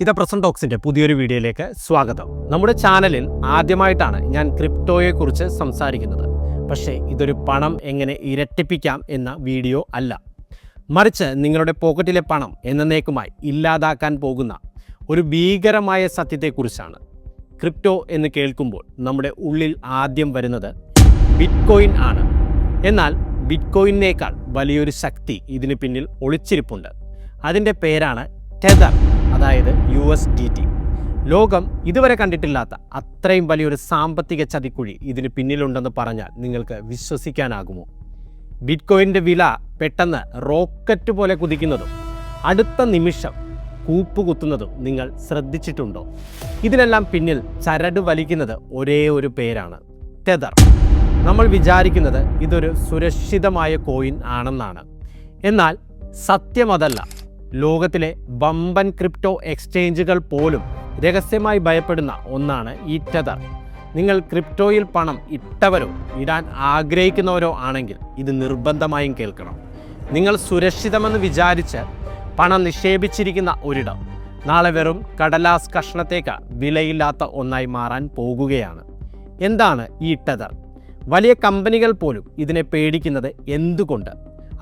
ഇത് പ്രസന്റ് ടോക്സിന്റെ പുതിയൊരു വീഡിയോയിലേക്ക് സ്വാഗതം. നമ്മുടെ ചാനലിൽ ആദ്യമായിട്ടാണ് ഞാൻ ക്രിപ്റ്റോയെക്കുറിച്ച് സംസാരിക്കുന്നത്. പക്ഷേ ഇതൊരു പണം എങ്ങനെ ഇരട്ടിപ്പിക്കാം എന്ന വീഡിയോ അല്ല, മറിച്ച് നിങ്ങളുടെ പോക്കറ്റിലെ പണം എന്നേക്കുമായി ഇല്ലാതാക്കാൻ പോകുന്ന ഒരു ഭീകരമായ സത്യത്തെക്കുറിച്ചാണ്. ക്രിപ്റ്റോ എന്ന് കേൾക്കുമ്പോൾ നമ്മുടെ ഉള്ളിൽ ആദ്യം വരുന്നത് ബിറ്റ്കോയിൻ ആണ്. എന്നാൽ ബിറ്റ്കോയിനേക്കാൾ വലിയൊരു ശക്തി ഇതിന് പിന്നിൽ ഒളിച്ചിരിപ്പുണ്ട്. അതിൻ്റെ പേരാണ് ടെതർ, അതായത് USDT. ലോകം ഇതുവരെ കണ്ടിട്ടില്ലാത്ത അത്രയും വലിയൊരു സാമ്പത്തിക ചതിക്കുഴി ഇതിന് പിന്നിലുണ്ടെന്ന് പറഞ്ഞാൽ നിങ്ങൾക്ക് വിശ്വസിക്കാനാകുമോ? ബിറ്റ്കോയിൻ്റെ വില പെട്ടെന്ന് റോക്കറ്റ് പോലെ കുതിക്കുന്നതും അടുത്ത നിമിഷം കൂപ്പുകുത്തുന്നതും നിങ്ങൾ ശ്രദ്ധിച്ചിട്ടുണ്ടോ? ഇതിനെല്ലാം പിന്നിൽ ചരട് വലിക്കുന്നത് ഒരേ ഒരു പേരാണ്, ടെതർ. നമ്മൾ വിചാരിക്കുന്നത് ഇതൊരു സുരക്ഷിതമായ കോയിൻ ആണെന്നാണ്. എന്നാൽ സത്യം അതല്ല. ലോകത്തിലെ വമ്പൻ ക്രിപ്റ്റോ എക്സ്ചേഞ്ചുകൾ പോലും രഹസ്യമായി ഭയപ്പെടുന്ന ഒന്നാണ് ഈ ടെതർ. നിങ്ങൾ ക്രിപ്റ്റോയിൽ പണം ഇട്ടവരോ ഇടാൻ ആഗ്രഹിക്കുന്നവരോ ആണെങ്കിൽ ഇത് നിർബന്ധമായും കേൾക്കണം. നിങ്ങൾ സുരക്ഷിതമെന്ന് വിചാരിച്ച് പണം നിക്ഷേപിച്ചിരിക്കുന്ന ഒരിടം നാളെ വെറും കടലാസ് കഷ്ണത്തേക്ക് വിലയില്ലാത്ത ഒന്നായി മാറാൻ പോകുകയാണ്. എന്താണ് ഈ ടെതർ? വലിയ കമ്പനികൾ പോലും ഇതിനെ പേടിക്കുന്നത് എന്തുകൊണ്ട്?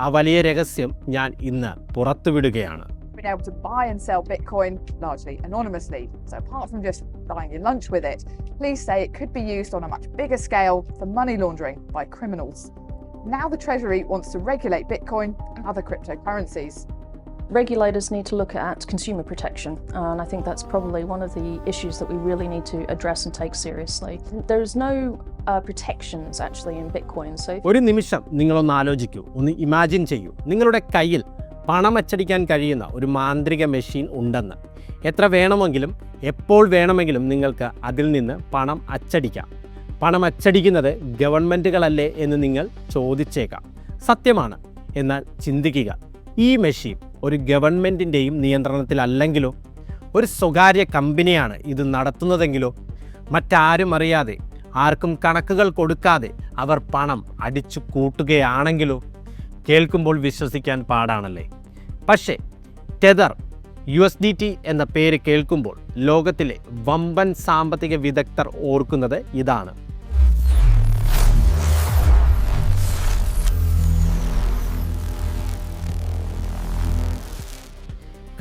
ആ വലിയ രഹസ്യം ഞാൻ ഇന്ന് പുറത്തുവിടുകയാണ്. Being able to buy and sell Bitcoin largely anonymously. So apart from just buying your lunch with it, police say it could be used on a much bigger scale for money laundering by criminals. Now the Treasury wants to regulate Bitcoin and other cryptocurrencies. Regulators need to look at consumer protection, and I think that's probably one of the issues that we really need to address and take seriously. There is no protections actually in Bitcoin. So ഒരു നിമിഷം നിങ്ങളൊന്ന് ആലോചിക്കൂ, ഒന്ന് imagine ചെയ്യൂ. നിങ്ങളുടെ കയ്യിൽ പണം അച്ചടിക്കാൻ കഴിയുന്ന ഒരു മാന്ത്രിക മെഷീൻ ഉണ്ടെന്ന്. എത്ര വേണമെങ്കിലും എപ്പോൾ വേണമെങ്കിലും നിങ്ങൾക്ക് അതിൽ നിന്ന് പണം അച്ചടിക്കാം. പണം അച്ചടിക്കുന്നത് ഗവൺമെൻറ്റുകളല്ലേ എന്ന് നിങ്ങൾ ചോദിച്ചേക്കാം. സത്യമാണ്. എന്നാൽ ചിന്തിക്കുക, ഈ മെഷീൻ ഒരു ഗവൺമെൻറ്റിൻ്റെയും നിയന്ത്രണത്തിലല്ലെങ്കിലോ, ഒരു സ്വകാര്യ കമ്പനിയാണ് ഇത് നടത്തുന്നതെങ്കിലോ, മറ്റാരും അറിയാതെ ആർക്കും കണക്കുകൾ കൊടുക്കാതെ അവർ പണം അടിച്ചു കൂട്ടുകയാണെങ്കിലോ? കേൾക്കുമ്പോൾ വിശ്വസിക്കാൻ പാടാണല്ലേ. പക്ഷേ ടെതർ USDT എന്ന പേര് കേൾക്കുമ്പോൾ ലോകത്തിലെ വമ്പൻ സാമ്പത്തിക വിദഗ്ധർ ഓർക്കുന്നത് ഇതാണ്.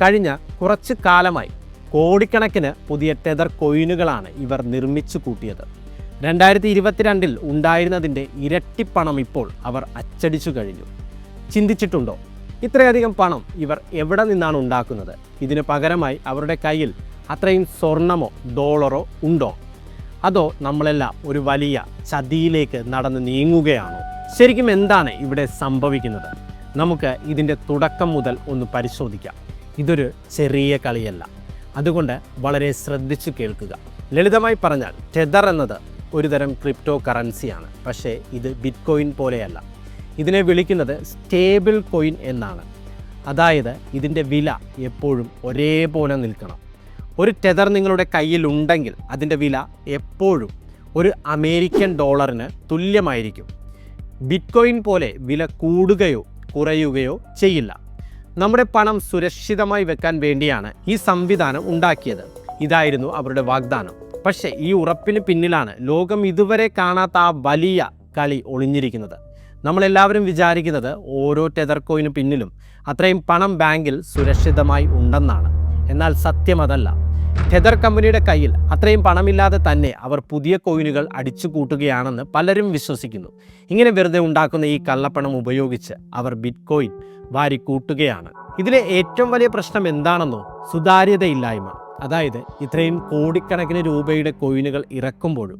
കഴിഞ്ഞ കുറച്ച് കാലമായി കോടിക്കണക്കിന് പുതിയ ടെതർ കോയിനുകളാണ് ഇവർ നിർമ്മിച്ചു കൂട്ടിയത്. 2022 ഉണ്ടായിരുന്നതിൻ്റെ ഇരട്ടി പണം ഇപ്പോൾ അവർ അച്ചടിച്ചു കഴിഞ്ഞു. ചിന്തിച്ചിട്ടുണ്ടോ ഇത്രയധികം പണം ഇവർ എവിടെ നിന്നാണ് ഉണ്ടാക്കുന്നത്? ഇതിന് പകരമായി അവരുടെ കയ്യിൽ അത്രയും സ്വർണമോ ഡോളറോ ഉണ്ടോ? അതോ നമ്മളെല്ലാം ഒരു വലിയ ചതിയിലേക്ക് നടന്ന് നീങ്ങുകയാണോ? ശരിക്കും എന്താണ് ഇവിടെ സംഭവിക്കുന്നത്? നമുക്ക് ഇതിൻ്റെ തുടക്കം മുതൽ ഒന്ന് പരിശോധിക്കാം. ഇതൊരു ചെറിയ കളിയല്ല, അതുകൊണ്ട് വളരെ ശ്രദ്ധിച്ചു കേൾക്കുക. ലളിതമായി പറഞ്ഞാൽ ടെതർ എന്നത് ഒരുതരം ക്രിപ്റ്റോ കറൻസിയാണ്. പക്ഷേ ഇത് ബിറ്റ്കോയിൻ പോലെയല്ല. ഇതിനെ വിളിക്കുന്നത് സ്റ്റേബിൾ കോയിൻ എന്നാണ്. അതായത് ഇതിൻ്റെ വില എപ്പോഴും ഒരേപോലെ നിൽക്കണം. ഒരു ടെതർ നിങ്ങളുടെ കയ്യിലുണ്ടെങ്കിൽ അതിൻ്റെ വില എപ്പോഴും ഒരു അമേരിക്കൻ ഡോളറിന് തുല്യമായിരിക്കും. ബിറ്റ്കോയിൻ പോലെ വില കൂടുകയോ കുറയുകയോ ചെയ്യില്ല. നമ്മുടെ പണം സുരക്ഷിതമായി വെക്കാൻ വേണ്ടിയാണ് ഈ സംവിധാനം ഉണ്ടാക്കിയത്. ഇതായിരുന്നു അവരുടെ വാഗ്ദാനം. പക്ഷേ ഈ ഉറപ്പിന് പിന്നിലാണ് ലോകം ഇതുവരെ കാണാത്ത ആ വലിയ കളി ഒളിഞ്ഞിരിക്കുന്നത്. നമ്മളെല്ലാവരും വിചാരിക്കുന്നത് ഓരോ ടെതർ കോയിന് പിന്നിലും അത്രയും പണം ബാങ്കിൽ സുരക്ഷിതമായി ഉണ്ടെന്നാണ്. എന്നാൽ സത്യം അതല്ല. ടെതർ കമ്പനിയുടെ കയ്യിൽ അത്രയും പണമില്ലാതെ തന്നെ അവർ പുതിയ കോയിനുകൾ അടിച്ചു കൂട്ടുകയാണെന്ന് പലരും വിശ്വസിക്കുന്നു. ഇങ്ങനെ വെറുതെ ഉണ്ടാക്കുന്ന ഈ കള്ളപ്പണം ഉപയോഗിച്ച് അവർ ബിറ്റ്കോയിൻ വാരിക്കൂട്ടുകയാണ്. ഇതിലെ ഏറ്റവും വലിയ പ്രശ്നം എന്താണെന്നോ? സുതാര്യതയില്ലായ്മ. അതായത് ഇത്രയും കോടിക്കണക്കിന് രൂപയുടെ കോയിനുകൾ ഇറക്കുമ്പോഴും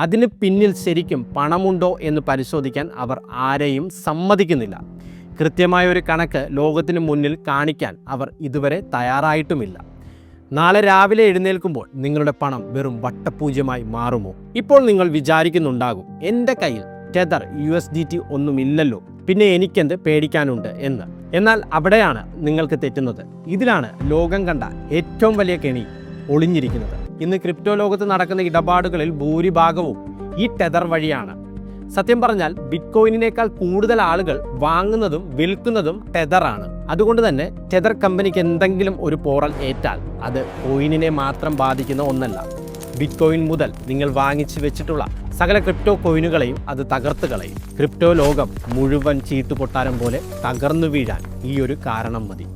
അതിന് പിന്നിൽ ശരിക്കും പണമുണ്ടോ എന്ന് പരിശോധിക്കാൻ അവർ ആരെയും സമ്മതിക്കുന്നില്ല. കൃത്യമായ ഒരു കണക്ക് ലോകത്തിന് മുന്നിൽ കാണിക്കാൻ അവർ ഇതുവരെ തയ്യാറായിട്ടുമില്ല. നാളെ രാവിലെ എഴുന്നേൽക്കുമ്പോൾ നിങ്ങളുടെ പണം വെറും വട്ടപൂജ്യമായി മാറുമോ? ഇപ്പോൾ നിങ്ങൾ വിചാരിക്കുന്നുണ്ടാകും, എൻ്റെ കയ്യിൽ ടെതർ USDT ഒന്നുമില്ലല്ലോ, പിന്നെ എനിക്കെന്ത് പേടിക്കാനുണ്ട് എന്ന്. എന്നാൽ അവിടെയാണ് നിങ്ങൾക്ക് തെറ്റുന്നത്. ഇതിലാണ് ലോകം കണ്ട ഏറ്റവും വലിയ കെണി ഒളിഞ്ഞിരിക്കുന്നത്. ഇന്ന് ക്രിപ്റ്റോ ലോകത്ത് നടക്കുന്ന ഇടപാടുകളിൽ ഭൂരിഭാഗവും ഈ ടെതർ വഴിയാണ്. സത്യം പറഞ്ഞാൽ ബിറ്റ്കോയിനേക്കാൾ കൂടുതൽ ആളുകൾ വാങ്ങുന്നതും വിൽക്കുന്നതും ടെതറാണ്. അതുകൊണ്ട് തന്നെ ടെതർ കമ്പനിക്ക് എന്തെങ്കിലും ഒരു പോറൽ ഏറ്റാൽ അത് കോയിനിനെ മാത്രം ബാധിക്കുന്ന ഒന്നല്ല. ബിറ്റ്കോയിൻ മുതൽ നിങ്ങൾ വാങ്ങിച്ചു വെച്ചിട്ടുള്ള സകല ക്രിപ്റ്റോ കോയിനുകളെയും അത് തകർത്ത് കളയും. ക്രിപ്റ്റോ ലോകം മുഴുവൻ ചീട്ടുകൊട്ടാരം പോലെ തകർന്നു വീഴാൻ ഈ ഒരു കാരണം മതി.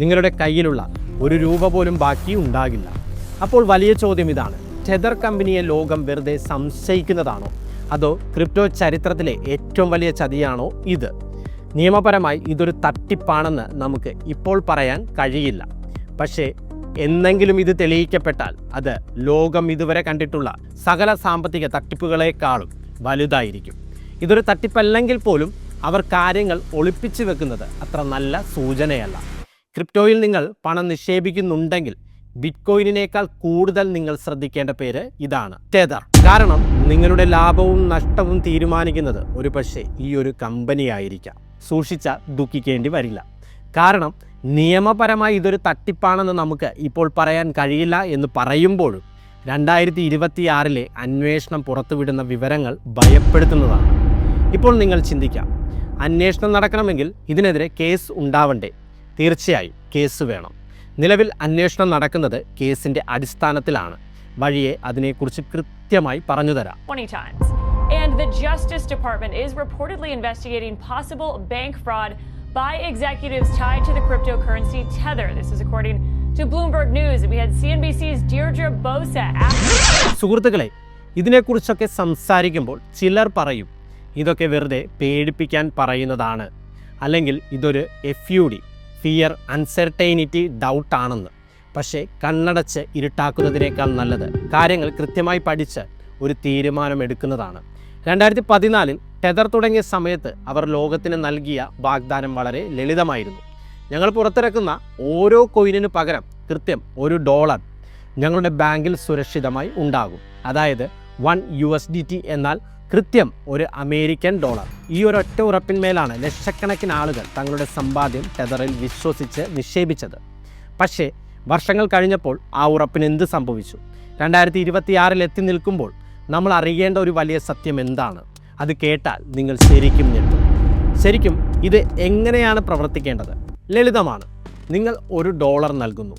നിങ്ങളുടെ കയ്യിലുള്ള ₹1 പോലും ബാക്കി ഉണ്ടാകില്ല. അപ്പോൾ വലിയ ചോദ്യം ഇതാണ്: ടെതർ കമ്പനിയെ ലോകം വെറുതെ സംശയിക്കുന്നതാണോ, അതോ ക്രിപ്റ്റോ ചരിത്രത്തിലെ ഏറ്റവും വലിയ ചതിയാണോ ഇത്? നിയമപരമായി ഇതൊരു തട്ടിപ്പാണെന്ന് നമുക്ക് ഇപ്പോൾ പറയാൻ കഴിയില്ല. പക്ഷേ എന്നെങ്കിലും ഇത് തെളിയിക്കപ്പെട്ടാൽ അത് ലോകം ഇതുവരെ കണ്ടിട്ടുള്ള സകല സാമ്പത്തിക തട്ടിപ്പുകളെക്കാളും വലുതായിരിക്കും. ഇതൊരു തട്ടിപ്പല്ലെങ്കിൽ പോലും അവർ കാര്യങ്ങൾ ഒളിപ്പിച്ചു വെക്കുന്നത് അത്ര നല്ല സൂചനയല്ല. ക്രിപ്റ്റോയിൽ നിങ്ങൾ പണം നിക്ഷേപിക്കുന്നുണ്ടെങ്കിൽ ബിറ്റ്കോയിനേക്കാൾ കൂടുതൽ നിങ്ങൾ ശ്രദ്ധിക്കേണ്ട പേര് ഇതാണ്: ടെതർ. കാരണം നിങ്ങളുടെ ലാഭവും നഷ്ടവും തീരുമാനിക്കുന്നത് ഒരുപക്ഷെ ഈ ഒരു കമ്പനി ആയിരിക്കാം. സൂക്ഷിച്ചാൽ ദുഃഖിക്കേണ്ടി വരില്ല. കാരണം നിയമപരമായി ഇതൊരു തട്ടിപ്പാണെന്ന് നമുക്ക് ഇപ്പോൾ പറയാൻ കഴിയില്ല എന്ന് പറയുമ്പോഴും 2026 അന്വേഷണം പുറത്തുവിടുന്ന വിവരങ്ങൾ ഭയപ്പെടുത്തുന്നതാണ്. ഇപ്പോൾ നിങ്ങൾ ചിന്തിക്കാം, അന്വേഷണം നടക്കണമെങ്കിൽ ഇതിനെതിരെ കേസ് ഉണ്ടാവണ്ടേ? തീർച്ചയായും കേസ് വേണം. നിലവിൽ അന്വേഷണം നടക്കുന്നത് കേസിന്റെ അടിസ്ഥാനത്തിലാണ്. വഴിയെ അതിനെക്കുറിച്ച് കൃത്യമായി പറഞ്ഞു തരാം. 20 times. And the Justice Department is reportedly investigating possible bank fraud by executives tied to the cryptocurrency Tether. This is according to Bloomberg News. We had CNBC's Deirdre Bosa. സുഹൃത്തുക്കളെ, ഇതിനെക്കുറിച്ചൊക്കെ സംസാരിക്കുമ്പോൾ ചിലർ പറയും ഇതൊക്കെ വെറുതെ പേടിപ്പിക്കാൻ പറയുന്നതാണ്, അല്ലെങ്കിൽ ഇതൊരു FUD, ഫിയർ, അൺസെർട്ടൈനിറ്റി, ഡൗട്ട് ആണെന്ന്. പക്ഷേ കണ്ണടച്ച് ഇരുട്ടാക്കുന്നതിനേക്കാൾ നല്ലത് കാര്യങ്ങൾ കൃത്യമായി പഠിച്ച് ഒരു തീരുമാനമെടുക്കുന്നതാണ്. 2014 ടെതർ തുടങ്ങിയ സമയത്ത് അവർ ലോകത്തിന് നൽകിയ വാഗ്ദാനം വളരെ ലളിതമായിരുന്നു. ഞങ്ങൾ പുറത്തിറക്കുന്ന ഓരോ കോയിനിന് പകരം കൃത്യം $1 ഞങ്ങളുടെ ബാങ്കിൽ സുരക്ഷിതമായി ഉണ്ടാകും. അതായത് 1 USDT എന്നാൽ കൃത്യം $1. ഈ ഒരൊറ്റ ഉറപ്പിന്മേലാണ് ലക്ഷക്കണക്കിന് ആളുകൾ തങ്ങളുടെ സമ്പാദ്യം ടെതറിൽ വിശ്വസിച്ച് നിക്ഷേപിച്ചത്. പക്ഷേ വർഷങ്ങൾ കഴിഞ്ഞപ്പോൾ ആ ഉറപ്പിന് എന്ത് സംഭവിച്ചു? 2026 എത്തി നിൽക്കുമ്പോൾ നമ്മൾ അറിയേണ്ട ഒരു വലിയ സത്യം എന്താണ്? അത് കേട്ടാൽ നിങ്ങൾ ശരിക്കും ഞെട്ടും. ശരിക്കും ഇത് എങ്ങനെയാണ് പ്രവർത്തിക്കേണ്ടത്? ലളിതമാണ്. നിങ്ങൾ $1 നൽകുന്നു,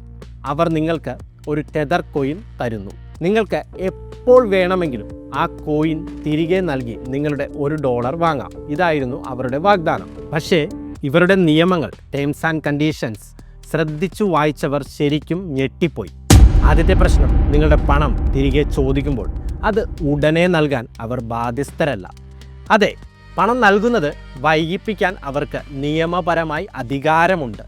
അവർ നിങ്ങൾക്ക് ഒരു ടെതർ കോയിൻ തരുന്നു. നിങ്ങൾക്ക് എപ്പോൾ വേണമെങ്കിലും ആ കോയിൻ തിരികെ നൽകി നിങ്ങളുടെ $1 വാങ്ങാം. ഇതായിരുന്നു അവരുടെ വാഗ്ദാനം. പക്ഷേ ഇവരുടെ നിയമങ്ങൾ, ടേംസ് ആൻഡ് കണ്ടീഷൻസ് ശ്രദ്ധിച്ചു വായിച്ചവർ ശരിക്കും ഞെട്ടിപ്പോയി. ആദ്യത്തെ പ്രശ്നം, നിങ്ങളുടെ പണം തിരികെ ചോദിക്കുമ്പോൾ അത് ഉടനെ നൽകാൻ അവർ ബാധ്യസ്ഥരല്ല. അതെ, പണം നൽകുന്നത് വൈകിപ്പിക്കാൻ അവർക്ക് നിയമപരമായി അധികാരമുണ്ട്.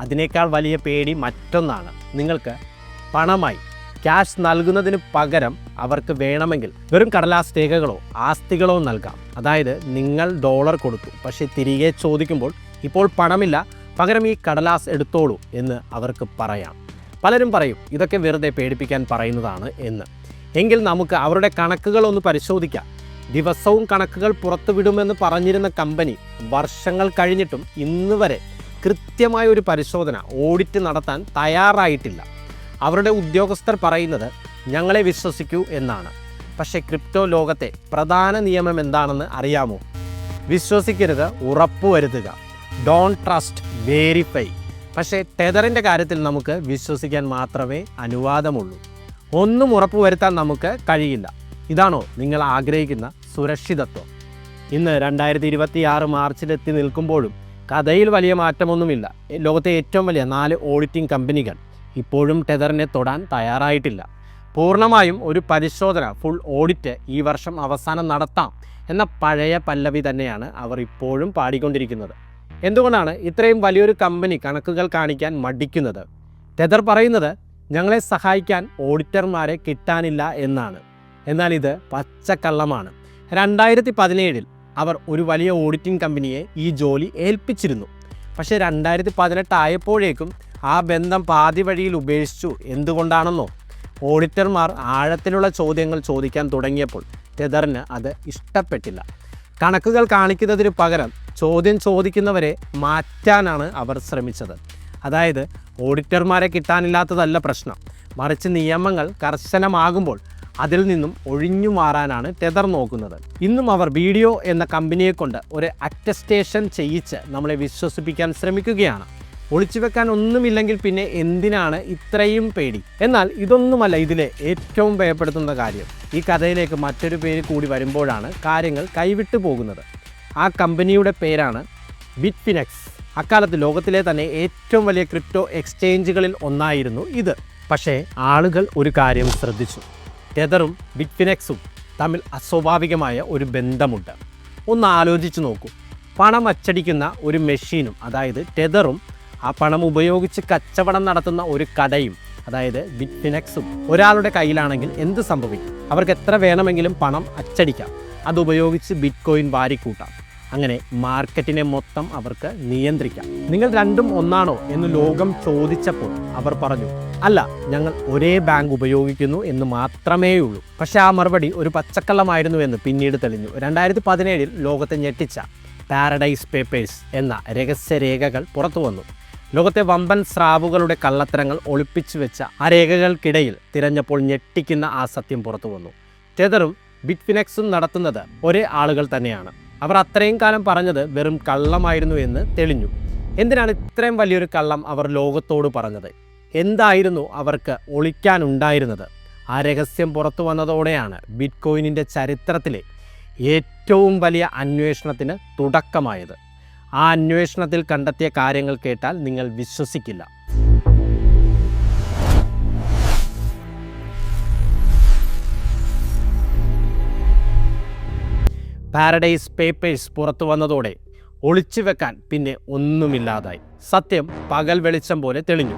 അതിനേക്കാൾ വലിയ പേടി മറ്റൊന്നാണ്. നിങ്ങൾക്ക് പണമായി ക്യാഷ് നൽകുന്നതിന് പകരം അവർക്ക് വേണമെങ്കിൽ വെറും കടലാസ് രേഖകളോ ആസ്തികളോ നൽകാം. അതായത് നിങ്ങൾ $1 കൊടുത്തു, പക്ഷേ തിരികെ ചോദിക്കുമ്പോൾ ഇപ്പോൾ പണമില്ല, പകരം ഈ കടലാസ് എടുത്തോളൂ എന്ന് അവർക്ക് പറയാം. പലരും പറയും ഇതൊക്കെ വെറുതെ പേടിപ്പിക്കാൻ പറയുന്നതാണ് എന്ന്. എങ്കിൽ നമുക്ക് അവരുടെ കണക്കുകളൊന്ന് പരിശോധിക്കാം. ദിവസവും കണക്കുകൾ പുറത്തുവിടുമെന്ന് പറഞ്ഞിരുന്ന കമ്പനി വർഷങ്ങൾ കഴിഞ്ഞിട്ടും ഇന്ന് വരെ കൃത്യമായ ഒരു പരിശോധന, ഓഡിറ്റ് നടത്താൻ തയ്യാറായിട്ടില്ല. അവരുടെ ഉദ്യോഗസ്ഥർ പറയുന്നത് ഞങ്ങളെ വിശ്വസിക്കൂ എന്നാണ്. പക്ഷേ ക്രിപ്റ്റോ ലോകത്തെ പ്രധാന നിയമം എന്താണെന്ന് അറിയാമോ? വിശ്വസിക്കരുത്, ഉറപ്പുവരുത്തുക. Don't trust, verify. പക്ഷേ ടെതറിൻ്റെ കാര്യത്തിൽ നമുക്ക് വിശ്വസിക്കാൻ മാത്രമേ അനുവാദമുള്ളൂ. ഒന്നും ഉറപ്പുവരുത്താൻ നമുക്ക് കഴിയില്ല. ഇതാണോ നിങ്ങൾ ആഗ്രഹിക്കുന്ന സുരക്ഷിതത്വം? ഇന്ന് 2026 മാർച്ചിലെത്തി നിൽക്കുമ്പോഴും കഥയിൽ വലിയ മാറ്റമൊന്നുമില്ല. ലോകത്തെ ഏറ്റവും വലിയ 4 ഓഡിറ്റിംഗ് കമ്പനികൾ ഇപ്പോഴും ടെതറിനെ തൊടാൻ തയ്യാറായിട്ടില്ല. പൂർണ്ണമായും ഒരു പരിശോധന, ഫുൾ ഓഡിറ്റ് ഈ വർഷം അവസാനം നടത്താം എന്ന പഴയ പല്ലവി തന്നെയാണ് അവർ ഇപ്പോഴും പാടിക്കൊണ്ടിരിക്കുന്നത്. എന്തുകൊണ്ടാണ് ഇത്രയും വലിയൊരു കമ്പനി കണക്കുകൾ കാണിക്കാൻ മടിക്കുന്നത്? ടെതർ പറയുന്നത് ഞങ്ങളെ സഹായിക്കാൻ ഓഡിറ്റർമാരെ കിട്ടാനില്ല എന്നാണ്. എന്നാൽ ഇത് പച്ചക്കള്ളമാണ്. 2017 അവർ ഒരു വലിയ ഓഡിറ്റിംഗ് കമ്പനിയെ ഈ ജോലി ഏൽപ്പിച്ചിരുന്നു. പക്ഷേ 2018 ആയപ്പോഴേക്കും ആ ബന്ധം പാതി വഴിയിൽ ഉപേക്ഷിച്ചു. എന്തുകൊണ്ടാണെന്നോ? ഓഡിറ്റർമാർ ആഴത്തിലുള്ള ചോദ്യങ്ങൾ ചോദിക്കാൻ തുടങ്ങിയപ്പോൾ ടെതറിന് അത് ഇഷ്ടപ്പെട്ടില്ല. കണക്കുകൾ കാണിക്കുന്നതിന് പകരം ചോദ്യം ചോദിക്കുന്നവരെ മാറ്റാനാണ് അവർ ശ്രമിച്ചത്. അതായത് ഓഡിറ്റർമാരെ കിട്ടാനില്ലാത്തതല്ല പ്രശ്നം, മറിച്ച് നിയമങ്ങൾ കർശനമാകുമ്പോൾ അതിൽ നിന്നും ഒഴിഞ്ഞു മാറാനാണ് ടെതർ നോക്കുന്നത്. ഇന്നും അവർ വീഡിയോ എന്ന കമ്പനിയെ കൊണ്ട് ഒരു അറ്റസ്റ്റേഷൻ ചെയ്യിച്ച് നമ്മളെ വിശ്വസിപ്പിക്കാൻ ശ്രമിക്കുകയാണ്. ഒളിച്ചുവെക്കാൻ ഒന്നുമില്ലെങ്കിൽ പിന്നെ എന്തിനാണ് ഇത്രയും പേടി? എന്നാൽ ഇതൊന്നുമല്ല ഇതിലെ ഏറ്റവും ഭയപ്പെടുത്തുന്ന കാര്യം. ഈ കഥയിലേക്ക് മറ്റൊരു പേര് കൂടി വരുമ്പോഴാണ് കാര്യങ്ങൾ കൈവിട്ടു പോകുന്നത്. ആ കമ്പനിയുടെ പേരാണ് ബിറ്റ്ഫിനെക്സ്. അക്കാലത്ത് ലോകത്തിലെ തന്നെ ഏറ്റവും വലിയ ക്രിപ്റ്റോ എക്സ്ചേഞ്ചുകളിൽ ഒന്നായിരുന്നു ഇത്. പക്ഷേ ആളുകൾ ഒരു കാര്യം ശ്രദ്ധിച്ചു. ടെതറും ബിറ്റ്ഫിനെക്സും തമ്മിൽ അസ്വാഭാവികമായ ഒരു ബന്ധമുണ്ട്. ഒന്ന് ആലോചിച്ച് നോക്കൂ. പണം അച്ചടിക്കുന്ന ഒരു മെഷീനും, അതായത് ടെതറും, ആ പണം ഉപയോഗിച്ച് കച്ചവടം നടത്തുന്ന ഒരു കടയും, അതായത് ബിറ്റ്ഫിനെക്സും ഒരാളുടെ കയ്യിലാണെങ്കിൽ എന്ത് സംഭവിക്കും? അവർക്ക് എത്ര വേണമെങ്കിലും പണം അച്ചടിക്കാം. അതുപയോഗിച്ച് ബിറ്റ്കോയിൻ വാരിക്കൂട്ടാം. അങ്ങനെ മാർക്കറ്റിനെ മൊത്തം അവർക്ക് നിയന്ത്രിക്കാം. നിങ്ങൾ രണ്ടും ഒന്നാണോ എന്ന് ലോകം ചോദിച്ചപ്പോൾ അവർ പറഞ്ഞു, അല്ല, ഞങ്ങൾ ഒരേ ബാങ്ക് ഉപയോഗിക്കുന്നു എന്ന് മാത്രമേ ഉള്ളൂ. പക്ഷേ ആ മറുപടി ഒരു പച്ചക്കള്ളമായിരുന്നു എന്ന് പിന്നീട് തെളിഞ്ഞു. 2017 ലോകത്തെ ഞെട്ടിച്ച പാരഡൈസ് പേപ്പേഴ്സ് എന്ന രഹസ്യരേഖകൾ പുറത്തു വന്നു. ലോകത്തെ വമ്പൻ സ്രാവുകളുടെ കള്ളത്തരങ്ങൾ ഒളിപ്പിച്ചു വെച്ച ആ രേഖകൾക്കിടയിൽ തിരഞ്ഞപ്പോൾ ഞെട്ടിക്കുന്ന ആ സത്യം പുറത്തു വന്നു. ടെതറും ബിറ്റ്ഫിനെക്സും നടത്തുന്നത് ഒരേ ആളുകൾ തന്നെയാണ്. അവർ അത്രയും കാലം പറഞ്ഞത് വെറും കള്ളമായിരുന്നു എന്ന് തെളിഞ്ഞു. എന്തിനാണ് ഇത്രയും വലിയൊരു കള്ളം അവർ ലോകത്തോട് പറഞ്ഞത്? എന്തായിരുന്നു അവർക്ക് ഒളിക്കാനുണ്ടായിരുന്നത്? ആ രഹസ്യം പുറത്തു വന്നതോടെയാണ് ബിറ്റ്കോയിനിൻ്റെ ചരിത്രത്തിലെ ഏറ്റവും വലിയ അന്വേഷണത്തിന് തുടക്കമായത്. ആ അന്വേഷണത്തിൽ കണ്ടെത്തിയ കാര്യങ്ങൾ കേട്ടാൽ നിങ്ങൾ വിശ്വസിക്കില്ല. പാരഡൈസ് പേപ്പേഴ്സ് പുറത്തു വന്നതോടെ ഒളിച്ചു വെക്കാൻ പിന്നെ ഒന്നുമില്ലാതായി. സത്യം പകൽ വെളിച്ചം പോലെ തെളിഞ്ഞു.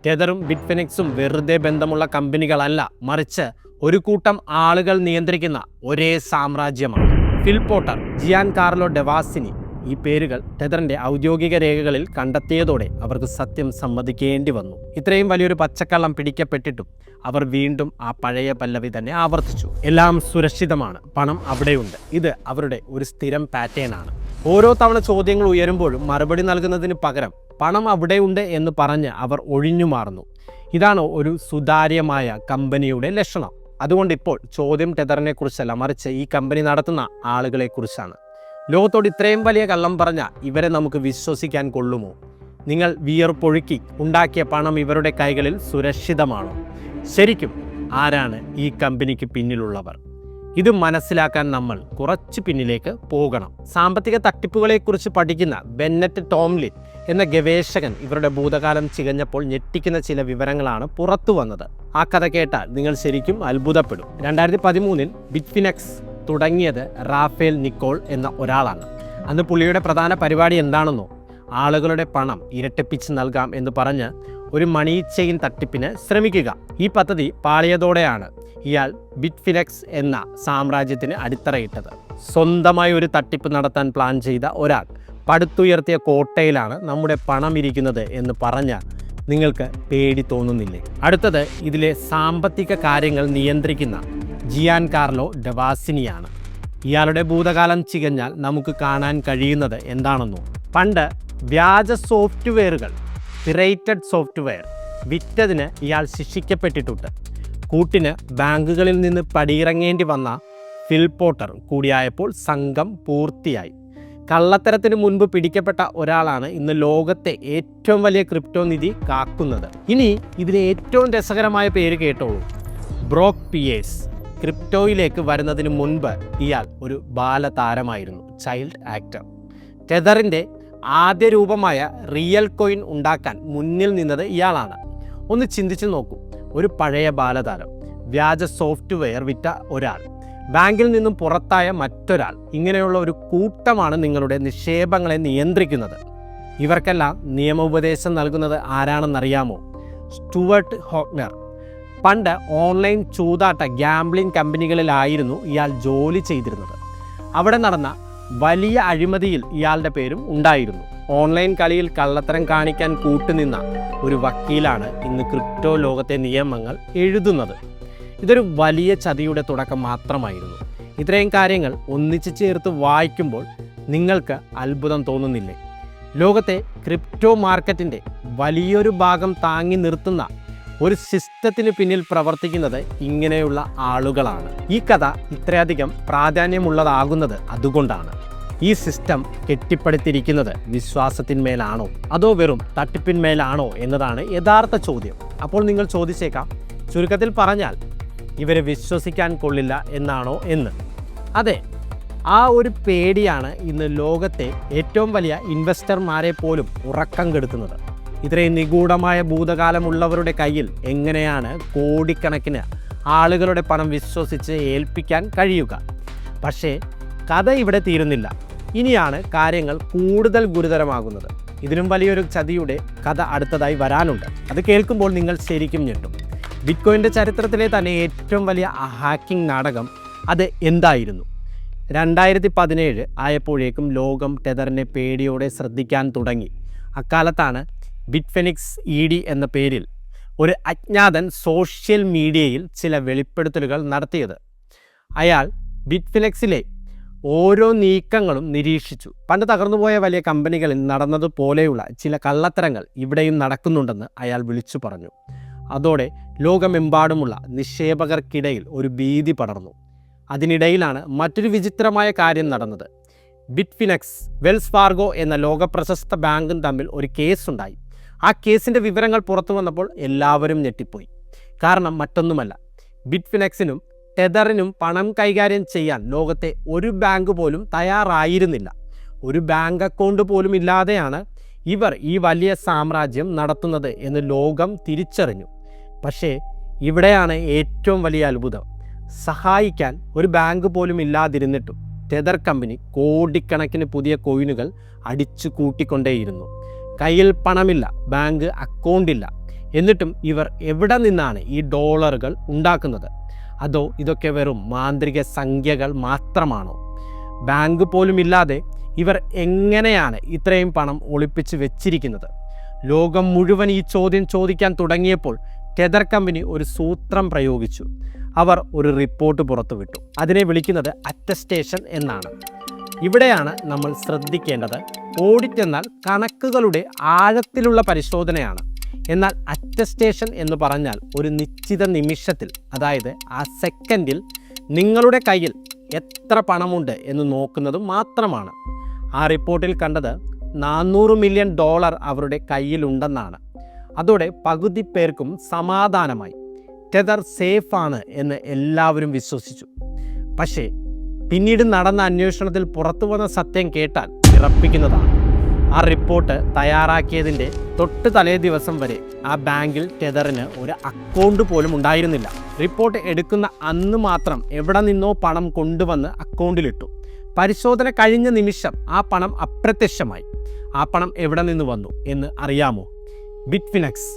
ടെതറും ബിറ്റ്ഫിനെക്സും വെറുതെ ബന്ധമുള്ള കമ്പനികളല്ല, മറിച്ച് ഒരു കൂട്ടം ആളുകൾ നിയന്ത്രിക്കുന്ന ഒരേ സാമ്രാജ്യമാണ്. ഫിൽ പോട്ടർ, ജിയാൻ കാർലോ ഡെവാസിനി, ഈ പേരുകൾ ടെതറിൻ്റെ ഔദ്യോഗിക രേഖകളിൽ കണ്ടെത്തിയതോടെ അവർക്ക് സത്യം സമ്മതിക്കേണ്ടി വന്നു. ഇത്രയും വലിയൊരു പച്ചക്കള്ളം പിടിക്കപ്പെട്ടിട്ടും അവർ വീണ്ടും ആ പഴയ പല്ലവി തന്നെ ആവർത്തിച്ചു. എല്ലാം സുരക്ഷിതമാണ്, പണം അവിടെയുണ്ട്. ഇത് അവരുടെ ഒരു സ്ഥിരം പാറ്റേൺ ആണ്. ഓരോ തവണ ചോദ്യങ്ങൾ ഉയരുമ്പോഴും മറുപടി നൽകുന്നതിന് പകരം പണം അവിടെയുണ്ട് എന്ന് പറഞ്ഞ് അവർ ഒഴിഞ്ഞു മാറുന്നു. ഇതാണ് ഒരു സുതാര്യമായ കമ്പനിയുടെ ലക്ഷണം. അതുകൊണ്ട് ഇപ്പോൾ ചോദ്യം ടെതറിനെ കുറിച്ചല്ല, മറിച്ച് ഈ കമ്പനി നടത്തുന്ന ആളുകളെക്കുറിച്ചാണ്. ലോകത്തോട് ഇത്രയും വലിയ കള്ളം പറഞ്ഞ ഇവരെ നമുക്ക് വിശ്വസിക്കാൻ കൊള്ളുമോ? നിങ്ങൾ വിയർപ്പൊഴുക്കി ഉണ്ടാക്കിയ പണം ഇവരുടെ കൈകളിൽ സുരക്ഷിതമാണോ? ശരിക്കും ആരാണ് ഈ കമ്പനിക്ക് പിന്നിലുള്ളവർ? ഇത് മനസ്സിലാക്കാൻ നമ്മൾ കുറച്ച് പിന്നിലേക്ക് പോകണം. സാമ്പത്തിക തട്ടിപ്പുകളെക്കുറിച്ച് പഠിക്കുന്ന ബെന്നറ്റ് ടോംലിൻ എന്ന ഗവേഷകൻ ഇവരുടെ ഭൂതകാലം ചികഞ്ഞപ്പോൾ ഞെട്ടിക്കുന്ന ചില വിവരങ്ങളാണ് പുറത്തു വന്നത്. ആ കഥ കേട്ടാൽ നിങ്ങൾ ശരിക്കും അത്ഭുതപ്പെടും. 2013 ബിറ്റ്ഫിനെക്സ് തുടങ്ങിയത് റാഫേൽ നിക്കോൾ എന്ന ഒരാളാണ്. അന്ന് പുള്ളിയുടെ പ്രധാന പരിപാടി എന്താണെന്നോ, ആളുകളുടെ പണം ഇരട്ടിപ്പിച്ച് നൽകാം എന്ന് പറഞ്ഞ് ഒരു മണി ചെയിൻ തട്ടിപ്പിന് ശ്രമിക്കുക. ഈ പദ്ധതി പാളിയതോടെയാണ് ഇയാൾ ബിറ്റ്ഫിനെക്സ് എന്ന സാമ്രാജ്യത്തിന് അടിത്തറയിട്ടത്. സ്വന്തമായി ഒരു തട്ടിപ്പ് നടത്താൻ പ്ലാൻ ചെയ്ത ഒരാൾ പടുത്തുയർത്തിയ കോട്ടയിലാണ് നമ്മുടെ പണം ഇരിക്കുന്നത് എന്ന് പറഞ്ഞാൽ നിങ്ങൾക്ക് പേടി തോന്നുന്നില്ലേ? അടുത്തത് ഇതിലെ സാമ്പത്തിക കാര്യങ്ങൾ നിയന്ത്രിക്കുന്ന ജിയാൻ കാർലോ ഡെവാസിനിയാണ്. ഇയാളുടെ ഭൂതകാലം ചികഞ്ഞാൽ നമുക്ക് കാണാൻ കഴിയുന്നത് എന്താണെന്നോ, പണ്ട് വ്യാജ സോഫ്റ്റ്വെയറുകൾ, പിറേറ്റഡ് സോഫ്റ്റ്വെയർ വിറ്റതിന് ഇയാൾ ശിക്ഷിക്കപ്പെട്ടിട്ടുണ്ട്. കൂട്ടിന് ബാങ്കുകളിൽ നിന്ന് പടിയിറങ്ങേണ്ടി വന്ന ഫിൽ പോട്ടർ കൂടിയായപ്പോൾ സംഘം പൂർത്തിയായി. കള്ളത്തരത്തിന് മുൻപ് പിടിക്കപ്പെട്ട ഒരാളാണ് ഇന്ന് ലോകത്തെ ഏറ്റവും വലിയ ക്രിപ്റ്റോ നിധി കാക്കുന്നത്. ഇനി ഇതിലെ ഏറ്റവും രസകരമായ പേര് കേട്ടോളൂ, ബ്രോക്ക് പിയേഴ്സ്. ക്രിപ്റ്റോയിലേക്ക് വരുന്നതിന് മുൻപ് ഇയാൾ ഒരു ബാലതാരമായിരുന്നു, ചൈൽഡ് ആക്ടർ. ടെതറിൻ്റെ ആദ്യ രൂപമായ റിയൽ കോയിൻ ഉണ്ടാക്കാൻ മുന്നിൽ നിന്നത് ഇയാളാണ്. ഒന്ന് ചിന്തിച്ചു നോക്കൂ, ഒരു പഴയ ബാലതാരം, വ്യാജ സോഫ്റ്റ്വെയർ വിറ്റ ഒരാൾ, ബാങ്കിൽ നിന്നും പുറത്തായ മറ്റൊരാൾ, ഇങ്ങനെയുള്ള ഒരു കൂട്ടമാണ് നിങ്ങളുടെ നിക്ഷേപങ്ങളെ നിയന്ത്രിക്കുന്നത്. ഇവർക്കെല്ലാം നിയമോപദേശം നൽകുന്നത് ആരാണെന്നറിയാമോ? സ്റ്റുവർട്ട് ഹോഗ്നർ. പണ്ട് ഓൺലൈൻ ചൂതാട്ട ഗ്യാംബ്ലിംഗ് കമ്പനികളിലായിരുന്നു ഇയാൾ ജോലി ചെയ്തിരുന്നത്. അവിടെ നടന്ന വലിയ അഴിമതിയിൽ ഇയാളുടെ പേരും ഉണ്ടായിരുന്നു. ഓൺലൈൻ കളിയിൽ കള്ളത്തരം കാണിക്കാൻ കൂട്ടുനിന്ന ഒരു വക്കീലാണ് ഇന്ന് ക്രിപ്റ്റോ ലോകത്തെ നിയമങ്ങൾ എഴുതുന്നത്. ഇതൊരു വലിയ ചതിയുടെ തുടക്കം മാത്രമായിരുന്നു. ഇത്രയും കാര്യങ്ങൾ ഒന്നിച്ചു ചേർത്ത് വായിക്കുമ്പോൾ നിങ്ങൾക്ക് അത്ഭുതം തോന്നുന്നില്ലേ? ലോകത്തെ ക്രിപ്റ്റോ മാർക്കറ്റിൻ്റെ വലിയൊരു ഭാഗം താങ്ങി നിർത്തുന്ന ഒരു സിസ്റ്റത്തിന് പിന്നിൽ പ്രവർത്തിക്കുന്നത് ഇങ്ങനെയുള്ള ആളുകളാണ്. ഈ കഥ ഇത്രയധികം പ്രാധാന്യമുള്ളതാകുന്നത് അതുകൊണ്ടാണ്. ഈ സിസ്റ്റം കെട്ടിപ്പടുത്തിരിക്കുന്നത് വിശ്വാസത്തിന്മേലാണോ അതോ വെറും തട്ടിപ്പിന്മേലാണോ എന്നതാണ് യഥാർത്ഥ ചോദ്യം. അപ്പോൾ നിങ്ങൾ ചോദിച്ചേക്കാം, ചുരുക്കത്തിൽ പറഞ്ഞാൽ ഇവരെ വിശ്വസിക്കാൻ കൊള്ളില്ല എന്നാണോ എന്ന്. അതെ, ആ ഒരു പേടിയാണ് ഇന്ന് ലോകത്തെ ഏറ്റവും വലിയ ഇൻവെസ്റ്റർമാരെ പോലും ഉറക്കം കെടുത്തുന്നത്. ഇത്രയും നിഗൂഢമായ ഭൂതകാലമുള്ളവരുടെ കയ്യിൽ എങ്ങനെയാണ് കോടിക്കണക്കിന് ആളുകളുടെ പണം വിശ്വസിച്ച് ഏൽപ്പിക്കാൻ കഴിയുക? പക്ഷേ കഥ ഇവിടെ തീരുന്നില്ല. ഇനിയാണ് കാര്യങ്ങൾ കൂടുതൽ ഗുരുതരമാകുന്നത്. ഇതിനും വലിയൊരു ചതിയുടെ കഥ അടുത്തതായി വരാനുണ്ട്. അത് കേൾക്കുമ്പോൾ നിങ്ങൾ ശരിക്കും ഞെട്ടും. ബിറ്റ്കോയിൻ്റെ ചരിത്രത്തിലെ തന്നെ ഏറ്റവും വലിയ ഹാക്കിംഗ് നാടകം അത് എന്തായിരുന്നു? 2017 ആയപ്പോഴേക്കും ലോകം ടെതറിനെ പേടിയോടെ ശ്രദ്ധിക്കാൻ തുടങ്ങി. അക്കാലത്താണ് ബിറ്റ്ഫെനിക്സ് ED എന്ന പേരിൽ ഒരു അജ്ഞാതൻ സോഷ്യൽ മീഡിയയിൽ ചില വെളിപ്പെടുത്തലുകൾ നടത്തിയത്. അയാൾ ബിറ്റ്ഫിനെക്സിലെ ഓരോ നീക്കങ്ങളും നിരീക്ഷിച്ചു. പണ്ട് തകർന്നുപോയ വലിയ കമ്പനികളിൽ നടന്നതുപോലെയുള്ള ചില കള്ളത്തരങ്ങൾ ഇവിടെയും നടക്കുന്നുണ്ടെന്ന് അയാൾ വിളിച്ചു പറഞ്ഞു. അതോടെ ലോകമെമ്പാടുമുള്ള നിക്ഷേപകർക്കിടയിൽ ഒരു ഭീതി പടർന്നു. അതിനിടയിലാണ് മറ്റൊരു വിചിത്രമായ കാര്യം നടന്നത്. ബിറ്റ്ഫിനെക്സ്, വെൽസ് ഫാർഗോ എന്ന ലോകപ്രശസ്ത ബാങ്കും തമ്മിൽ ഒരു കേസുണ്ടായി. ആ കേസിൻ്റെ വിവരങ്ങൾ പുറത്തു വന്നപ്പോൾ എല്ലാവരും ഞെട്ടിപ്പോയി. കാരണം മറ്റൊന്നുമല്ല, ബിറ്റ്ഫിനെക്സിനും ടെതറിനും പണം കൈകാര്യം ചെയ്യാൻ ലോകത്തെ ഒരു ബാങ്ക് പോലും തയ്യാറായിരുന്നില്ല. ഒരു ബാങ്ക് അക്കൗണ്ട് പോലും ഇല്ലാതെയാണ് ഇവർ ഈ വലിയ സാമ്രാജ്യം നടത്തുന്നത് എന്ന് ലോകം തിരിച്ചറിഞ്ഞു. പക്ഷേ ഇവിടെയാണ് ഏറ്റവും വലിയ അത്ഭുതം. സഹായിക്കാൻ ഒരു ബാങ്ക് പോലും ഇല്ലാതിരുന്നിട്ടും ടെതർ കമ്പനി കോടിക്കണക്കിന് പുതിയ കോയിനുകൾ അടിച്ചു കൂട്ടിക്കൊണ്ടേയിരുന്നു. കയ്യിൽ പണമില്ല, ബാങ്ക് അക്കൗണ്ടില്ല. എന്നിട്ടും ഇവർ എവിടെ നിന്നാണ് ഈ ഡോളറുകൾ ഉണ്ടാക്കുന്നത്? അതോ ഇതൊക്കെ വെറും മാന്ത്രിക സംഖ്യകൾ മാത്രമാണോ? ബാങ്ക് പോലും ഇല്ലാതെ ഇവർ എങ്ങനെയാണ് ഇത്രയും പണം ഒളിപ്പിച്ച് വെച്ചിരിക്കുന്നത്? ലോകം മുഴുവൻ ഈ ചോദ്യം ചോദിക്കാൻ തുടങ്ങിയപ്പോൾ ടെതർ കമ്പനി ഒരു സൂത്രം പ്രയോഗിച്ചു. അവർ ഒരു റിപ്പോർട്ട് പുറത്തുവിട്ടു. അതിനെ വിളിക്കുന്നത് അറ്റസ്റ്റേഷൻ എന്നാണ്. ഇവിടെയാണ് നമ്മൾ ശ്രദ്ധിക്കേണ്ടത്. ഓഡിറ്റ് എന്നാൽ കണക്കുകളുടെ ആഴത്തിലുള്ള പരിശോധനയാണ്. എന്നാൽ അറ്റസ്റ്റേഷൻ എന്ന് പറഞ്ഞാൽ ഒരു നിശ്ചിത നിമിഷത്തിൽ, അതായത് ആ സെക്കൻഡിൽ നിങ്ങളുടെ കയ്യിൽ എത്ര പണമുണ്ട് എന്ന് നോക്കുന്നത് മാത്രമാണ്. ആ റിപ്പോർട്ടിൽ കണ്ടത് $400 മില്യൺ അവരുടെ കയ്യിലുണ്ടെന്നാണ്. അതോടെ പകുതി പേർക്കും സമാധാനമായി. ടെതർ സേഫാണ് എന്ന് എല്ലാവരും വിശ്വസിച്ചു. പക്ഷേ പിന്നീട് നടന്ന അന്വേഷണത്തിൽ പുറത്തു വന്ന സത്യം കേട്ടാൽ വിറപ്പിക്കുന്നതാണ്. ആ റിപ്പോർട്ട് തയ്യാറാക്കിയതിൻ്റെ തൊട്ട് തലേ ദിവസം വരെ ആ ബാങ്കിൽ ടെതറിന് ഒരു അക്കൗണ്ട് പോലും ഉണ്ടായിരുന്നില്ല. റിപ്പോർട്ട് എടുക്കുന്ന അന്ന് മാത്രം എവിടെ നിന്നോ പണം കൊണ്ടുവന്ന് അക്കൗണ്ടിലിട്ടു. പരിശോധന കഴിഞ്ഞ നിമിഷം ആ പണം അപ്രത്യക്ഷമായി. ആ പണം എവിടെ നിന്ന് വന്നു എന്ന് അറിയാമോ? ബിറ്റ്ഫിനെക്സ്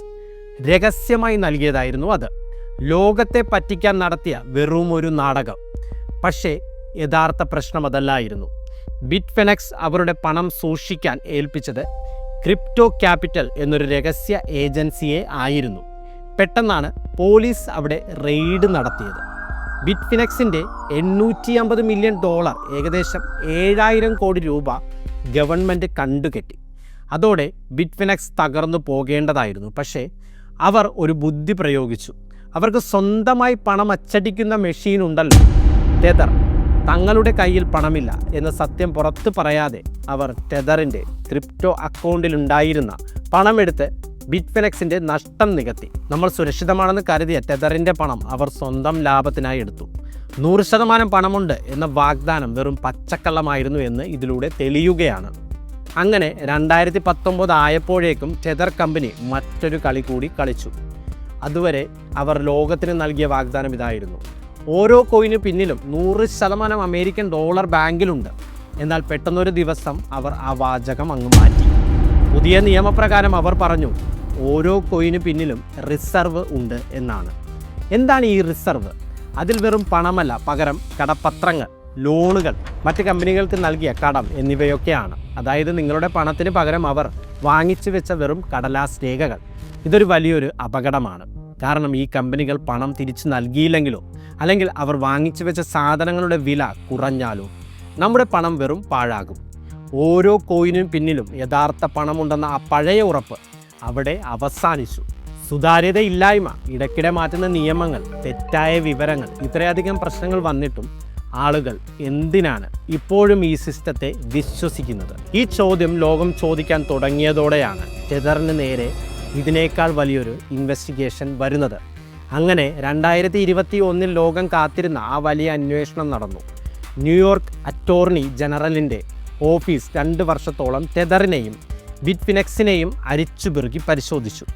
രഹസ്യമായി നൽകിയതായിരുന്നു അത്. ലോകത്തെ പറ്റിക്കാൻ നടത്തിയ വെറും ഒരു നാടകം. പക്ഷേ യഥാർത്ഥ പ്രശ്നം അതല്ലായിരുന്നു. ബിറ്റ്ഫിനെക്സ് അവരുടെ പണം സൂക്ഷിക്കാൻ ഏൽപ്പിച്ചത് ക്രിപ്റ്റോ ക്യാപിറ്റൽ എന്നൊരു രഹസ്യ ഏജൻസിയെ ആയിരുന്നു. പെട്ടെന്നാണ് പോലീസ് അവിടെ റെയ്ഡ് നടത്തിയത്. ബിറ്റ്ഫിനെക്സിൻ്റെ $850 മില്യൺ, ഏകദേശം 7000 കോടി രൂപ ഗവൺമെൻറ് കണ്ടുകെട്ടി. അതോടെ ബിറ്റ്ഫിനെക്സ് തകർന്നു പോകേണ്ടതായിരുന്നു. പക്ഷേ അവർ ഒരു ബുദ്ധി പ്രയോഗിച്ചു. അവർക്ക് സ്വന്തമായി പണം അച്ചടിക്കുന്ന മെഷീൻ ഉണ്ടല്ലോ, ടെതർ. തങ്ങളുടെ കയ്യിൽ പണമില്ല എന്ന സത്യം പുറത്തു പറയാതെ അവർ ടെതറിൻ്റെ ക്രിപ്റ്റോ അക്കൗണ്ടിലുണ്ടായിരുന്ന പണമെടുത്ത് ബിറ്റ്ഫിനെക്സിൻ്റെ നഷ്ടം നികത്തി. നമ്മൾ സുരക്ഷിതമാണെന്ന് കരുതിയ ടെതറിൻ്റെ പണം അവർ സ്വന്തം ലാഭത്തിനായി എടുത്തു. 100% പണമുണ്ട് എന്ന വാഗ്ദാനം വെറും പച്ചക്കള്ളമായിരുന്നു എന്ന് ഇതിലൂടെ തെളിയുകയാണ്. അങ്ങനെ 2019 ആയപ്പോഴേക്കും ടെതർ കമ്പനി മറ്റൊരു കളി കൂടി കളിച്ചു. അതുവരെ അവർ ലോകത്തിന് നൽകിയ വാഗ്ദാനം ഇതായിരുന്നു: ഓരോ കോയിന് പിന്നിലും 100% അമേരിക്കൻ ഡോളർ ബാങ്കിലുണ്ട്. എന്നാൽ പെട്ടെന്നൊരു ദിവസം അവർ ആ വാചകം അങ്ങ് മാറ്റി. പുതിയ നിയമപ്രകാരം അവർ പറഞ്ഞു, ഓരോ കോയിന് പിന്നിലും റിസർവ് ഉണ്ട് എന്നാണ്. എന്താണ് ഈ റിസർവ്? അതിൽ വെറും പണമല്ല, പകരം കടപ്പത്രങ്ങൾ, ലോണുകൾ, മറ്റ് കമ്പനികൾക്ക് നൽകിയ കടം എന്നിവയൊക്കെയാണ്. അതായത് നിങ്ങളുടെ പണത്തിന് പകരം അവർ വാങ്ങിച്ചു വെച്ച വെറും കടലാസ് രേഖകൾ. ഇതൊരു വലിയൊരു അപകടമാണ്. കാരണം ഈ കമ്പനികൾ പണം തിരിച്ചു നൽകിയില്ലെങ്കിലോ അല്ലെങ്കിൽ അവർ വാങ്ങിച്ചു വെച്ച സാധനങ്ങളുടെ വില കുറഞ്ഞാലോ നമ്മുടെ പണം വെറും പാഴാകും. ഓരോ കോയിനും പിന്നിലും യഥാർത്ഥ പണമുണ്ടെന്ന ആ പഴയ ഉറപ്പ് അവിടെ അവസാനിച്ചു. സുതാര്യതയില്ലായ്മ, ഇടയ്ക്കിടെ മാറ്റുന്ന നിയമങ്ങൾ, തെറ്റായ വിവരങ്ങൾ, ഇത്രയധികം പ്രശ്നങ്ങൾ വന്നിട്ടും ആളുകൾ എന്തിനാണ് ഇപ്പോഴും ഈ സിസ്റ്റത്തെ വിശ്വസിക്കുന്നത്? ഈ ചോദ്യം ലോകം ചോദിക്കാൻ തുടങ്ങിയതോടെയാണ് ടെതറിന് നേരെ ഇതിനേക്കാൾ വലിയൊരു ഇൻവെസ്റ്റിഗേഷൻ വരുന്നത്. അങ്ങനെ 2021 ലോകം കാത്തിരുന്ന ആ വലിയ അന്വേഷണം നടന്നു. ന്യൂയോർക്ക് അറ്റോർണി ജനറലിൻ്റെ ഓഫീസ് 2 വർഷത്തോളം ടെതറിനെയും ബിറ്റ്ഫിനെക്സിനെയും അരിച്ചുപെറുക്കി പരിശോധിച്ചു.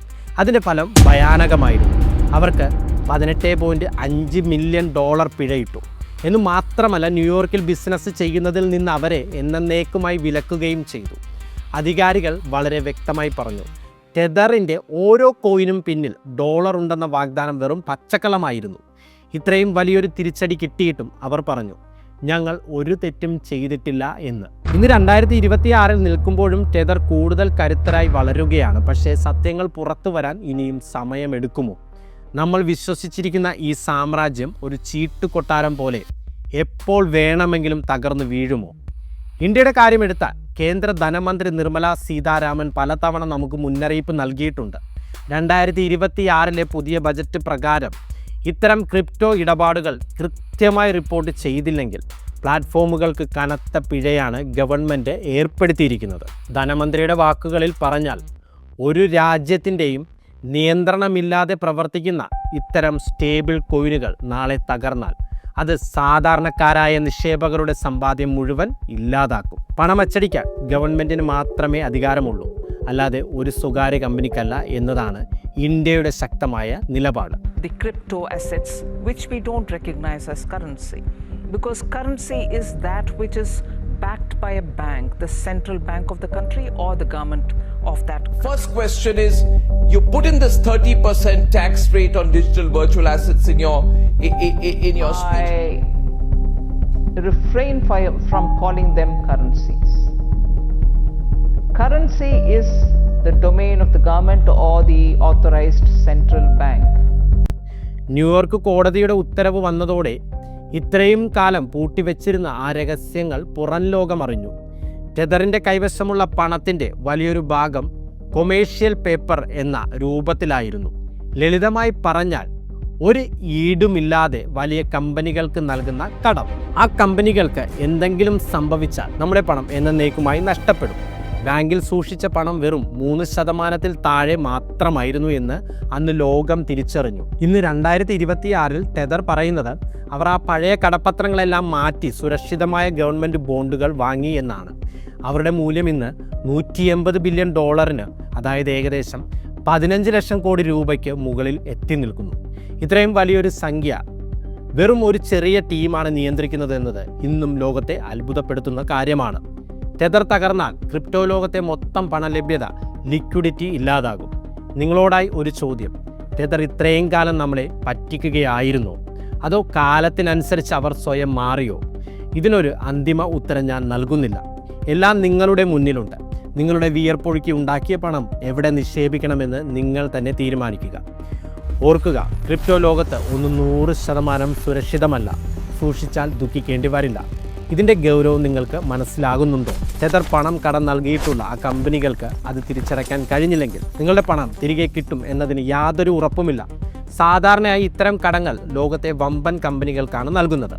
അതിൻ്റെ ഫലം ഭയാനകമായിരുന്നു. അവർക്ക് $18.5 മില്യൺ പിഴയിട്ടു. എന്നു മാത്രമല്ല, ന്യൂയോർക്കിൽ ബിസിനസ് ചെയ്യുന്നതിൽ നിന്ന് അവരെ എന്നേക്കുമായി വിലക്കുകയും ചെയ്തു. അധികാരികൾ വളരെ വ്യക്തമായി പറഞ്ഞു, ടെതറിൻ്റെ ഓരോ കോയിനും പിന്നിൽ ഡോളർ ഉണ്ടെന്ന വാഗ്ദാനം വെറും പച്ചക്കള്ളമായിരുന്നു. ഇത്രയും വലിയൊരു തിരിച്ചടി കിട്ടിയിട്ടും അവർ പറഞ്ഞു, ഞങ്ങൾ ഒരു തെറ്റും ചെയ്തിട്ടില്ല എന്ന്. ഇന്ന് 2026 നിൽക്കുമ്പോഴും ടെതർ കൂടുതൽ കരുത്തരായി വളരുകയാണ്. പക്ഷേ സത്യങ്ങൾ പുറത്തു വരാൻ ഇനിയും സമയമെടുക്കുമോ? നമ്മൾ വിശ്വസിച്ചിരിക്കുന്ന ഈ സാമ്രാജ്യം ഒരു ചീട്ടുകൊട്ടാരം പോലെ എപ്പോൾ വേണമെങ്കിലും തകർന്നു വീഴുമോ? ഇന്ത്യയുടെ കാര്യമെടുത്താൽ കേന്ദ്ര ധനമന്ത്രി നിർമ്മല സീതാരാമൻ പലതവണ നമുക്ക് മുന്നറിയിപ്പ് നൽകിയിട്ടുണ്ട്. 2026 പുതിയ ബജറ്റ് പ്രകാരം ഇത്തരം ക്രിപ്റ്റോ ഇടപാടുകൾ കൃത്യമായി റിപ്പോർട്ട് ചെയ്തില്ലെങ്കിൽ പ്ലാറ്റ്ഫോമുകൾക്ക് കനത്ത പിഴയാണ് ഗവൺമെൻറ് ഏർപ്പെടുത്തിയിരിക്കുന്നത്. ധനമന്ത്രിയുടെ വാക്കുകളിൽ പറഞ്ഞാൽ, ഒരു രാജ്യത്തിൻ്റെയും നിയന്ത്രണമില്ലാതെ പ്രവർത്തിക്കുന്ന ഇത്തരം സ്റ്റേബിൾ കോയിനുകൾ നാളെ തകർന്നാൽ അത് സാധാരണക്കാരായ നിക്ഷേപകരുടെ സമ്പാദ്യം മുഴുവൻ ഇല്ലാതാക്കും. പണം അച്ചടിക്കാൻ ഗവൺമെൻറ്റിന് മാത്രമേ അധികാരമുള്ളൂ, അല്ലാതെ ഒരു സ്വകാര്യ കമ്പനിക്കല്ല എന്നതാണ് ഇന്ത്യയുടെ ശക്തമായ നിലപാട്. The crypto assets which we don't recognize as currency, because currency is that which is backed by a bank, the central bank of the country or the government of that country. First question is, you put in this 30% tax rate on digital virtual assets in your speech. I refrain from calling them currencies. Currency is the domain of the government or the authorized central bank. New York കോടതിയുടെ ഉത്തരവ് വന്നതോടെ ഇത്രയും കാലം പൂട്ടിവെച്ചിരുന്ന ആ രഹസ്യങ്ങൾ പുറം ലോകമറിഞ്ഞു. ടെതറിൻ്റെ കൈവശമുള്ള പണത്തിൻ്റെ വലിയൊരു ഭാഗം കൊമേഴ്ഷ്യൽ പേപ്പർ എന്ന രൂപത്തിലായിരുന്നു. ലളിതമായി പറഞ്ഞാൽ, ഒരു ഈടുമില്ലാതെ വലിയ കമ്പനികൾക്ക് നൽകുന്ന കടം. ആ കമ്പനികൾക്ക് എന്തെങ്കിലും സംഭവിച്ചാൽ നമ്മുടെ പണം എന്നേക്കുമായി നഷ്ടപ്പെടും. ബാങ്കിൽ സൂക്ഷിച്ച പണം വെറും 3% താഴെ മാത്രമായിരുന്നു എന്ന് അന്ന് ലോകം തിരിച്ചറിഞ്ഞു. ഇന്ന് 2026 ടെതർ പറയുന്നത് അവർ ആ പഴയ കടപ്പത്രങ്ങളെല്ലാം മാറ്റി സുരക്ഷിതമായ ഗവൺമെൻറ് ബോണ്ടുകൾ വാങ്ങി എന്നാണ്. അവരുടെ മൂല്യം ഇന്ന് $180 ബില്യൺ, അതായത് ഏകദേശം 15 ലക്ഷം കോടി രൂപയ്ക്ക് മുകളിൽ എത്തി നിൽക്കുന്നു. ഇത്രയും വലിയൊരു സംഖ്യ വെറും ഒരു ചെറിയ ടീമാണ് നിയന്ത്രിക്കുന്നത് എന്നത് ഇന്നും ലോകത്തെ അത്ഭുതപ്പെടുത്തുന്ന കാര്യമാണ്. ടെതർ തകർന്നാൽ ക്രിപ്റ്റോ ലോകത്തെ മൊത്തം പണലഭ്യത, ലിക്വിഡിറ്റി ഇല്ലാതാകും. നിങ്ങളോടായി ഒരു ചോദ്യം, ടെതർ ഇത്രയും കാലം നമ്മളെ പറ്റിക്കുകയായിരുന്നോ? അതോ കാലത്തിനനുസരിച്ച് അവർ സ്വയം മാറിയോ? ഇതിനൊരു അന്തിമ ഉത്തരം ഞാൻ നൽകുന്നില്ല. എല്ലാം നിങ്ങളുടെ മുന്നിലുണ്ട്. നിങ്ങളുടെ വിയർപ്പൊഴുക്കി ഉണ്ടാക്കിയ പണം എവിടെ നിക്ഷേപിക്കണമെന്ന് നിങ്ങൾ തന്നെ തീരുമാനിക്കുക. ഓർക്കുക, ക്രിപ്റ്റോ ലോകത്ത് 100% സുരക്ഷിതമല്ല. സൂക്ഷിച്ചാൽ ദുഃഖിക്കേണ്ടി വരില്ല. ഇതിൻ്റെ ഗൗരവം നിങ്ങൾക്ക് മനസ്സിലാകുന്നുണ്ടോ? ടെതർ പണം കടം നൽകിയിട്ടുള്ള ആ കമ്പനികൾക്ക് അത് തിരിച്ചടയ്ക്കാൻ കഴിഞ്ഞില്ലെങ്കിൽ നിങ്ങളുടെ പണം തിരികെ കിട്ടും എന്നതിന് യാതൊരു ഉറപ്പുമില്ല. സാധാരണയായി ഇത്തരം കടങ്ങൾ ലോകത്തെ വമ്പൻ കമ്പനികൾക്കാണ് നൽകുന്നത്.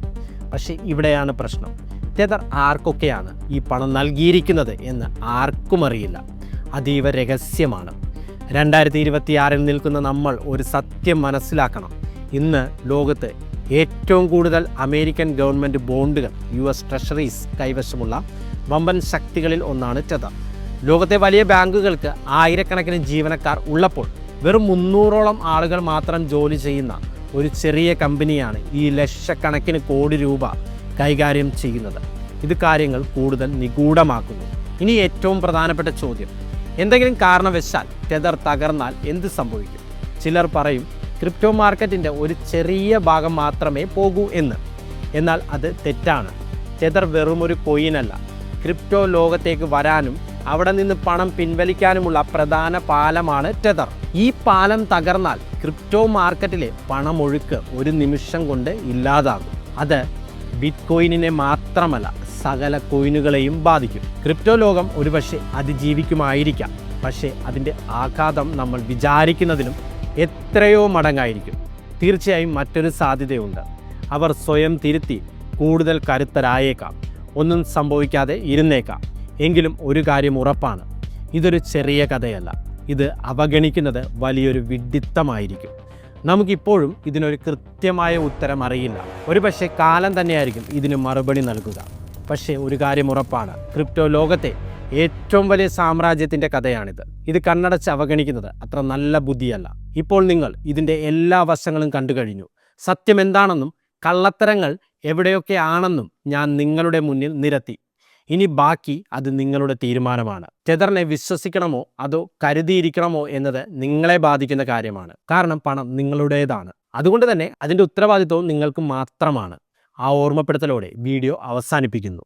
പക്ഷേ ഇവിടെയാണ് പ്രശ്നം. ടെതർ ആർക്കൊക്കെയാണ് ഈ പണം നൽകിയിരിക്കുന്നത് എന്ന് ആർക്കും അറിയില്ല. അതീവ രഹസ്യമാണ്. 2026 നിൽക്കുന്ന നമ്മൾ ഒരു സത്യം മനസ്സിലാക്കണം. ഇന്ന് ലോകത്ത് ഏറ്റവും കൂടുതൽ അമേരിക്കൻ ഗവൺമെൻറ് ബോണ്ടുകൾ, US ട്രഷറീസ് കൈവശമുള്ള വമ്പൻ ശക്തികളിൽ ഒന്നാണ് ടെതർ. ലോകത്തെ വലിയ ബാങ്കുകൾക്ക് ആയിരക്കണക്കിന് ജീവനക്കാർ ഉള്ളപ്പോൾ വെറും 300ഓളം ആളുകൾ മാത്രം ജോലി ചെയ്യുന്ന ഒരു ചെറിയ കമ്പനിയാണ് ഈ ലക്ഷക്കണക്കിന് കോടി രൂപ കൈകാര്യം ചെയ്യുന്നത്. ഇത് കാര്യങ്ങൾ കൂടുതൽ നിഗൂഢമാക്കുന്നു. ഇനി ഏറ്റവും പ്രധാനപ്പെട്ട ചോദ്യം, എന്തെങ്കിലും കാരണവശാൽ ടെതർ തകർന്നാൽ എന്ത് സംഭവിക്കും? ചിലർ പറയും ക്രിപ്റ്റോ മാർക്കറ്റിൻ്റെ ഒരു ചെറിയ ഭാഗം മാത്രമേ പോകൂ എന്ന്. എന്നാൽ അത് തെറ്റാണ്. ടെതർ വെറും ഒരു കോയിനല്ല. ക്രിപ്റ്റോ ലോകത്തേക്ക് വരാനും അവിടെ നിന്ന് പണം പിൻവലിക്കാനുമുള്ള പ്രധാന പാലമാണ് ടെതർ. ഈ പാലം തകർന്നാൽ ക്രിപ്റ്റോ മാർക്കറ്റിലെ പണമൊഴുക്ക് ഒരു നിമിഷം കൊണ്ട് ഇല്ലാതാകും. അത് ബിറ്റ് കോയിനിനെ മാത്രമല്ല, സകല കോയിനുകളെയും ബാധിക്കും. ക്രിപ്റ്റോ ലോകം ഒരുപക്ഷെ അതിജീവിക്കുമായിരിക്കാം. പക്ഷേ അതിൻ്റെ ആഘാതം നമ്മൾ വിചാരിക്കുന്നതിലും എത്രയോ മടങ്ങായിരിക്കും. തീർച്ചയായും മറ്റൊരു സാധ്യതയുണ്ട്. അവർ സ്വയം തിരുത്തി കൂടുതൽ കരുത്തരായേക്കാം, ഒന്നും സംഭവിക്കാതെ ഇരുന്നേക്കാം. എങ്കിലും ഒരു കാര്യം ഉറപ്പാണ്, ഇതൊരു ചെറിയ കഥയല്ല. ഇത് അവഗണിക്കുന്നത് വലിയൊരു വിഡ്ഢിത്തമായിരിക്കും. നമുക്കിപ്പോഴും ഇതിനൊരു കൃത്യമായ ഉത്തരം അറിയില്ല. ഒരുപക്ഷെ കാലം തന്നെയായിരിക്കും ഇതിന് മറുപടി നൽകുക. പക്ഷേ ഒരു കാര്യം ഉറപ്പാണ്, ക്രിപ്റ്റോ ലോകത്തെ ഏറ്റവും വലിയ സാമ്രാജ്യത്തിൻ്റെ കഥയാണിത്. ഇത് കണ്ണടച്ച് അവഗണിക്കുന്നത് അത്ര നല്ല ബുദ്ധിയല്ല. ഇപ്പോൾ നിങ്ങൾ ഇതിൻ്റെ എല്ലാ വശങ്ങളും കണ്ടു കഴിഞ്ഞു. സത്യം എന്താണെന്നും കള്ളത്തരങ്ങൾ എവിടെയൊക്കെ ആണെന്നും ഞാൻ നിങ്ങളുടെ മുന്നിൽ നിരത്തി. ഇനി ബാക്കി അത് നിങ്ങളുടെ തീരുമാനമാണ്. ടെതറിനെ വിശ്വസിക്കണമോ അതോ കരുതിയിരിക്കണമോ എന്നത് നിങ്ങളെ ബാധിക്കുന്ന കാര്യമാണ്. കാരണം പണം നിങ്ങളുടേതാണ്. അതുകൊണ്ട് തന്നെ അതിൻ്റെ ഉത്തരവാദിത്വവും നിങ്ങൾക്ക് മാത്രമാണ്. ആ ഓർമ്മപ്പെടുത്തലോടെ വീഡിയോ അവസാനിപ്പിക്കുന്നു.